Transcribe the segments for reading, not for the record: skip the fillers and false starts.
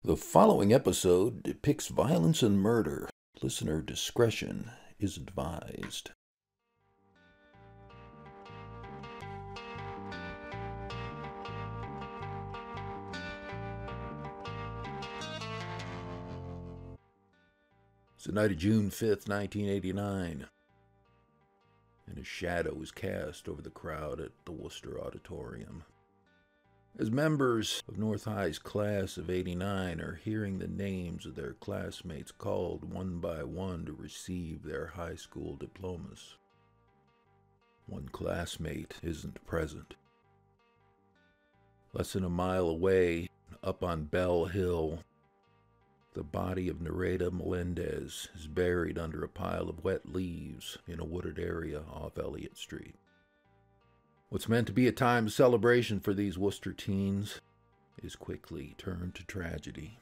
The following episode depicts violence and murder. Listener discretion is advised. It's the night of June 5th, 1989, and a shadow is cast over the crowd at the Worcester Auditorium. As members of North High's class of '89 are hearing the names of their classmates called one by one to receive their high school diplomas, one classmate isn't present. Less than a mile away, up on Bell Hill, the body of Nereida Melendez is buried under a pile of wet leaves in a wooded area off Elliot Street. What's meant to be a time of celebration for these Worcester teens is quickly turned to tragedy.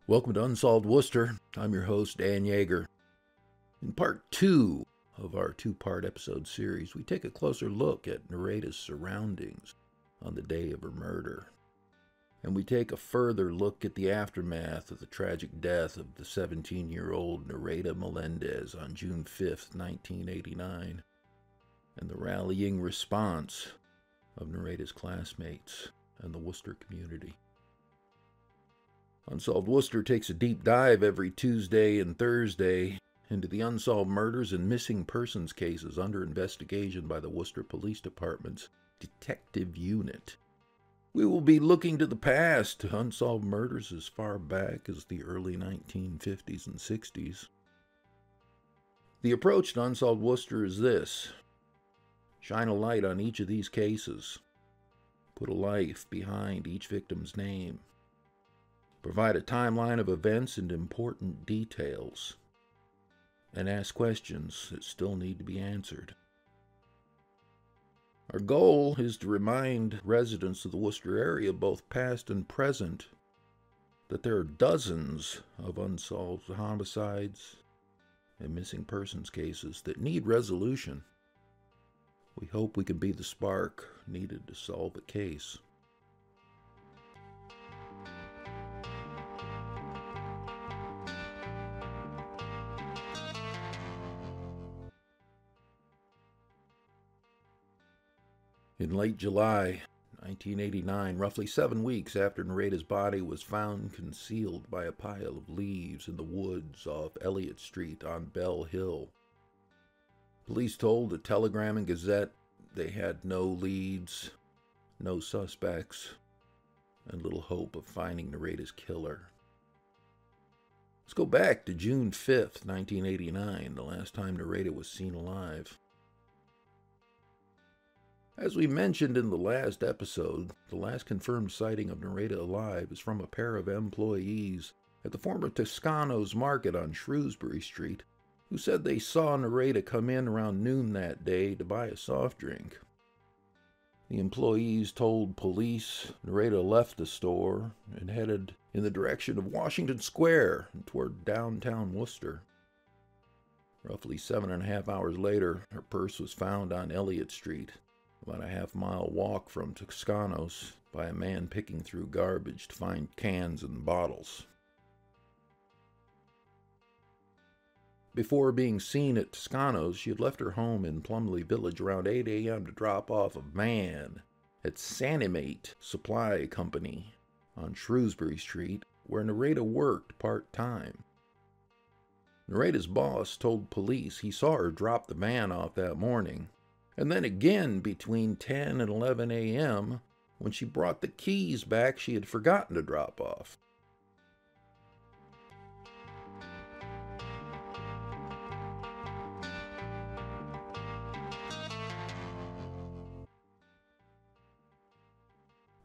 Welcome to Unsolved Worcester. I'm your host, Dan Yeager. In part 2 of our 2-part episode series, we take a closer look at Nereida's surroundings on the day of her murder. And we take a further look at the aftermath of the tragic death of the 17-year-old Nereida Melendez on June 5th, 1989, and the rallying response of Nereida's classmates and the Worcester community. Unsolved Worcester takes a deep dive every Tuesday and Thursday into the unsolved murders and missing persons cases under investigation by the Worcester Police Department's Detective Unit. We will be looking to the past, to unsolved murders as far back as the early 1950s and 60s. The approach to Unsolved Worcester is this: shine a light on each of these cases, put a life behind each victim's name, provide a timeline of events and important details, and ask questions that still need to be answered. Our goal is to remind residents of the Worcester area, both past and present, that there are dozens of unsolved homicides and missing persons cases that need resolution. We hope we can be the spark needed to solve a case. In late July 1989, roughly 7 weeks after Nereida's body was found concealed by a pile of leaves in the woods off Elliot Street on Bell Hill, police told the Telegram and Gazette they had no leads, no suspects, and little hope of finding Nereida's killer. Let's go back to June 5th, 1989, the last time Nereida was seen alive. As we mentioned in the last episode, the last confirmed sighting of Nereida alive is from a pair of employees at the former Toscano's Market on Shrewsbury Street, who said they saw Nereida come in around noon that day to buy a soft drink. The employees told police Nereida left the store and headed in the direction of Washington Square toward downtown Worcester. Roughly 7.5 hours later, her purse was found on Elliot Street, about a half-mile walk from Toscano's, by a man picking through garbage to find cans and bottles. Before being seen at Toscano's, she had left her home in Plumley Village around 8 a.m. to drop off a van at Sanimate Supply Company on Shrewsbury Street, where Nereida worked part-time. Nereida's boss told police he saw her drop the van off that morning, and then again between 10 and 11 a.m. when she brought the keys back she had forgotten to drop off.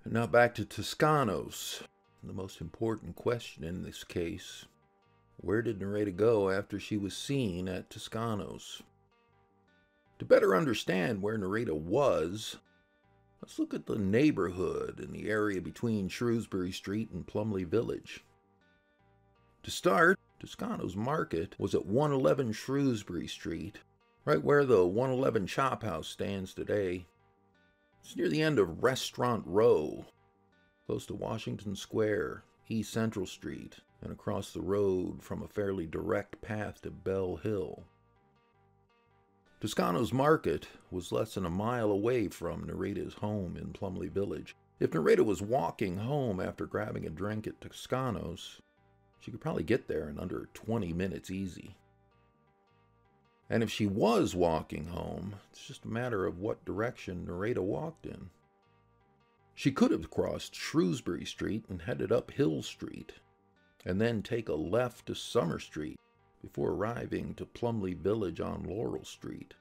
And now back to Toscano's. The most important question in this case: where did Nereida go after she was seen at Toscano's? To better understand where Nereida was, let's look at the neighborhood in the area between Shrewsbury Street and Plumley Village. To start, Toscano's Market was at 111 Shrewsbury Street right where the 111 Chop House stands today. It's near the end of Restaurant Row, close to Washington Square, East Central Street, and across the road from a fairly direct path to Bell Hill. Toscano's Market was less than a mile away from Nereida's home in Plumley Village. If Nereida was walking home after grabbing a drink at Toscano's, she could probably get there in under 20 minutes easy. And if she was walking home, it's just a matter of what direction Nereida walked in. She could have crossed Shrewsbury Street and headed up Hill Street, and then take a left to Summer Street before arriving to Plumley Village on Laurel Street.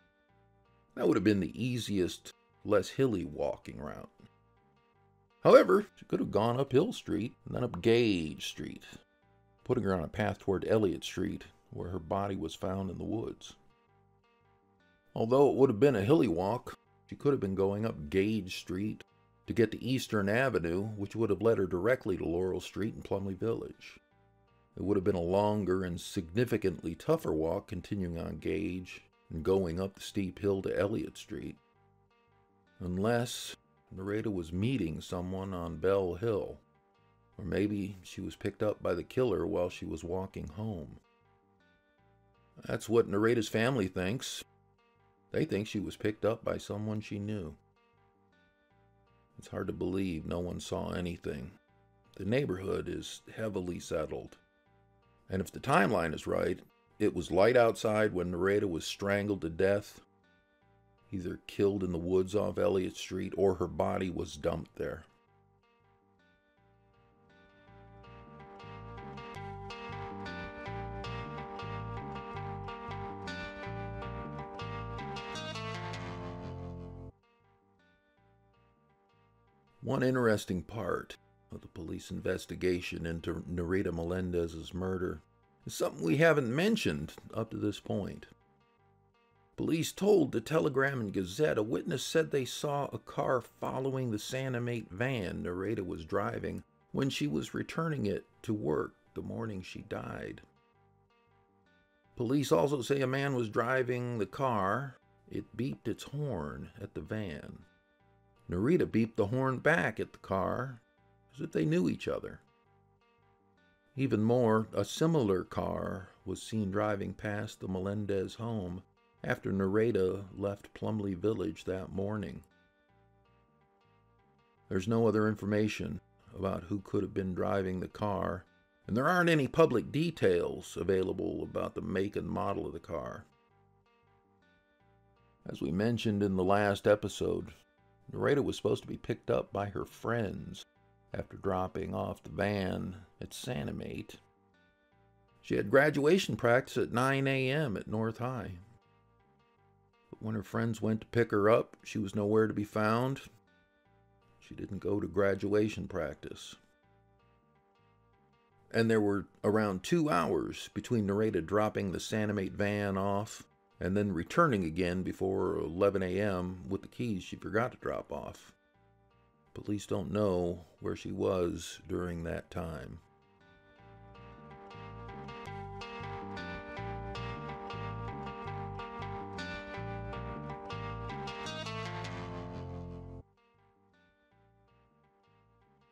That would have been the easiest, less hilly walking route. However, she could have gone up Hill Street and then up Gage Street, putting her on a path toward Elliot Street, where her body was found in the woods. Although it would have been a hilly walk, she could have been going up Gage Street to get to Eastern Avenue, which would have led her directly to Laurel Street in Plumley Village. It would have been a longer and significantly tougher walk continuing on Gage and going up the steep hill to Elliot Street. Unless Nereida was meeting someone on Bell Hill, or maybe she was picked up by the killer while she was walking home. That's what Nereida's family thinks. They think she was picked up by someone she knew. It's hard to believe no one saw anything. The neighborhood is heavily settled. And if the timeline is right, it was light outside when Nereida was strangled to death, either killed in the woods off Elliot Street or her body was dumped there. One interesting part of the police investigation into Nereida Melendez's murder is something we haven't mentioned up to this point. Police told the Telegram and Gazette a witness said they saw a car following the Sanimate van Nereida was driving when she was returning it to work the morning she died. Police also say a man was driving the car. It beeped its horn at the van. Nereida beeped the horn back at the car, as if they knew each other. Even more, a similar car was seen driving past the Melendez home after Nereida left Plumley Village that morning. There's no other information about who could have been driving the car, and there aren't any public details available about the make and model of the car. As we mentioned in the last episode, Nereida was supposed to be picked up by her friends after dropping off the van at Sanimate. She had graduation practice at 9 a.m. at North High. But when her friends went to pick her up, she was nowhere to be found. She didn't go to graduation practice. And there were around 2 hours between Nereida dropping the Sanimate van off and then returning again before 11 a.m. with the keys she forgot to drop off. Police don't know where she was during that time.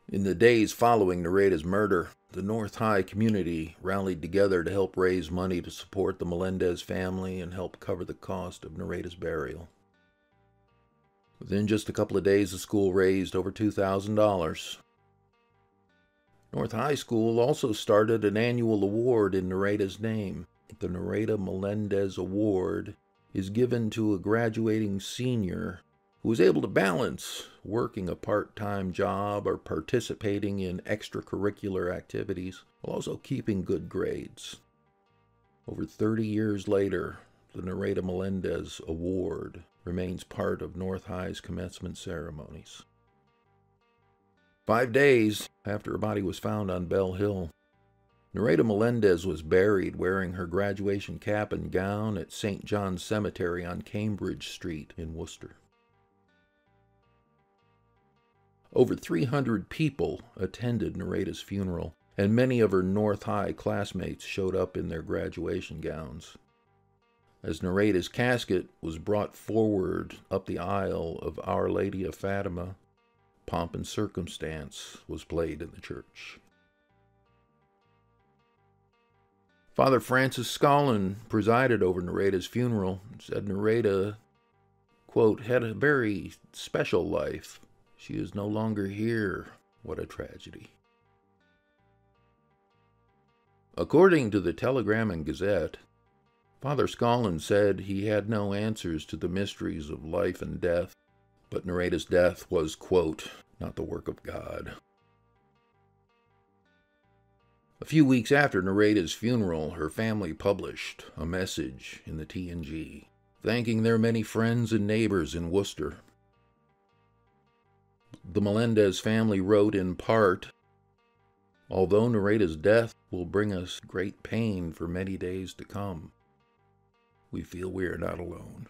In the days following Nereida's murder, the North High community rallied together to help raise money to support the Melendez family and help cover the cost of Nereida's burial. Within just a couple of days, the school raised over $2,000. North High School also started an annual award in Nereida's name. The Nereida Melendez Award is given to a graduating senior who was able to balance working a part-time job or participating in extracurricular activities while also keeping good grades. Over 30 years later, the Nereida Melendez Award remains part of North High's commencement ceremonies. 5 days after her body was found on Bell Hill, Nereida Melendez was buried wearing her graduation cap and gown at St. John's Cemetery on Cambridge Street in Worcester. Over 300 people attended Nereida's funeral, and many of her North High classmates showed up in their graduation gowns. as Nereida's casket was brought forward up the aisle of Our Lady of Fatima, pomp and circumstance was played in the church. Father Francis Scollin presided over Nereida's funeral and said Nereida, quote, had a very special life. She is no longer here. What a tragedy. According to the Telegram and Gazette, Father Scollin said he had no answers to the mysteries of life and death, but Nereida's death was, quote, not the work of God. A few weeks after Nereida's funeral, her family published a message in the TNG, thanking their many friends and neighbors in Worcester. The Melendez family wrote in part, although Nereida's death will bring us great pain for many days to come, we feel we are not alone.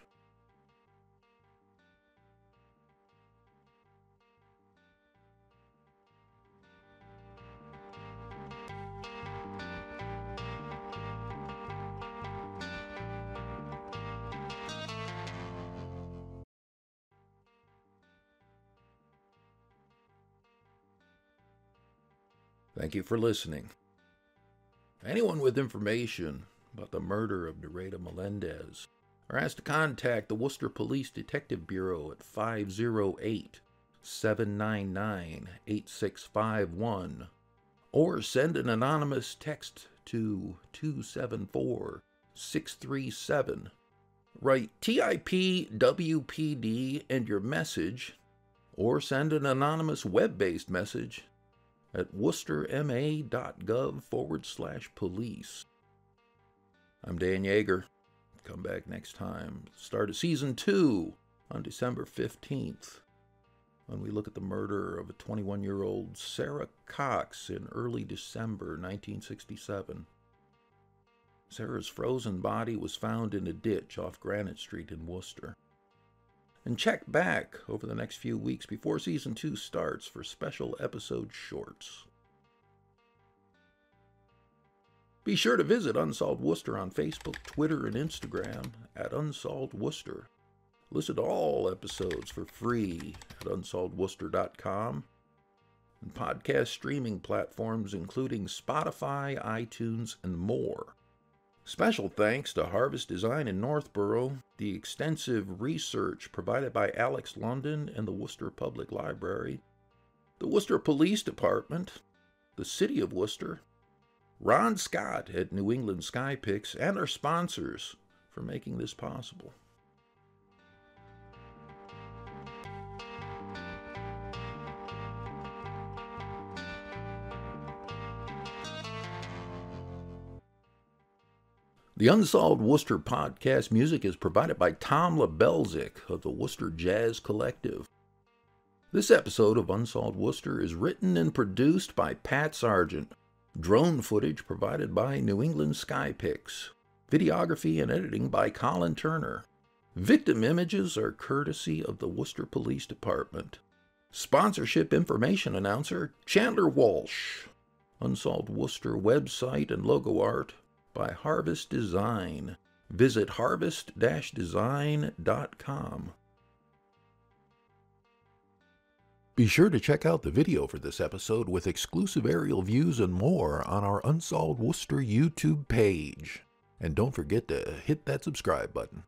Thank you for listening. Anyone with information about the murder of Nereida Melendez are asked to contact the Worcester Police Detective Bureau at 508-799-8651 or send an anonymous text to 274-637. Write TIP WPD and your message, or send an anonymous web-based message at worcesterma.gov/police. I'm Dan Yeager. Come back next time. Start of Season 2 on December 15th, when we look at the murder of a 21-year-old Sarah Cox in early December 1967. Sarah's frozen body was found in a ditch off Granite Street in Worcester. And check back over the next few weeks before Season 2 starts for special episode shorts. Be sure to visit Unsolved Worcester on Facebook, Twitter, and Instagram at Unsolved Worcester. Listen to all episodes for free at unsolvedworcester.com and podcast streaming platforms including Spotify, iTunes, and more. Special thanks to Harvest Design in Northborough, the extensive research provided by Alex London and the Worcester Public Library, the Worcester Police Department, the City of Worcester, Ron Scott at New England Sky Picks, and our sponsors for making this possible. The Unsolved Worcester podcast music is provided by Tom LaBelzik of the Worcester Jazz Collective. This episode of Unsolved Worcester is written and produced by Pat Sargent. Drone footage provided by New England Sky Picks. Videography and editing by Colin Turner. Victim images are courtesy of the Worcester Police Department. Sponsorship information announcer Chandler Walsh. Unsolved Worcester website and logo art by Harvest Design. Visit harvest-design.com. Be sure to check out the video for this episode with exclusive aerial views and more on our Unsolved Worcester YouTube page. And don't forget to hit that subscribe button.